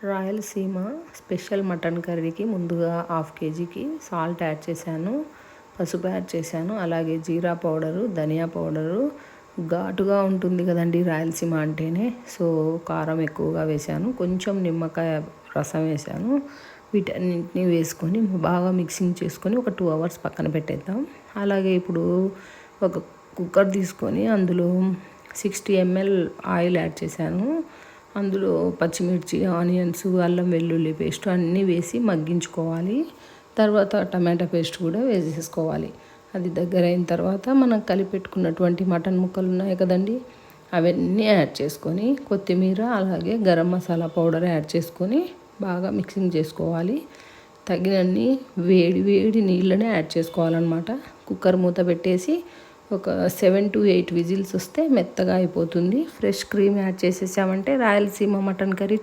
Rayalaseema special mutton కర్రీకి ముందుగా 1/2 కేజీకి సాల్ట్ యాడ్ చేశాను, పసుపు యాడ్ చేశాను. అలాగే జీరా పౌడరు, ధనియా పౌడరు. ఘాటుగా ఉంటుంది కదండి రాయలసీమ అంటేనే, సో కారం ఎక్కువగా వేశాను. కొంచెం నిమ్మకాయ రసం వేశాను. వీటన్నింటినీ వేసుకొని బాగా మిక్సింగ్ చేసుకొని ఒక 2 అవర్స్ పక్కన పెట్టేద్దాం. అలాగే ఇప్పుడు ఒక కుక్కర్ తీసుకొని అందులో 60 ml ఆయిల్ యాడ్ చేశాను. అందులో పచ్చిమిర్చి, ఆనియన్స్, అల్లం వెల్లుల్లి పేస్ట్ అన్నీ వేసి మగ్గించుకోవాలి. తర్వాత టమాటా పేస్ట్ కూడా వేసేసుకోవాలి. అది దగ్గర అయిన తర్వాత మనం కలిపెట్టుకున్నటువంటి మటన్ ముక్కలు ఉన్నాయి కదండి, అవన్నీ యాడ్ చేసుకొని కొత్తిమీర అలాగే గరం మసాలా పౌడర్ యాడ్ చేసుకొని బాగా మిక్సింగ్ చేసుకోవాలి. తగినన్ని వేడి వేడి నీళ్ళనే యాడ్ చేసుకోవాలన్నమాట. కుక్కర్ మూత పెట్టేసి ఒక 7 to 8 విజిల్స్ వస్తే మెత్తగా అయిపోతుంది. ఫ్రెష్ క్రీమ్ యాడ్ చేసేసామంటే రాయలసీమ మటన్ కర్రీ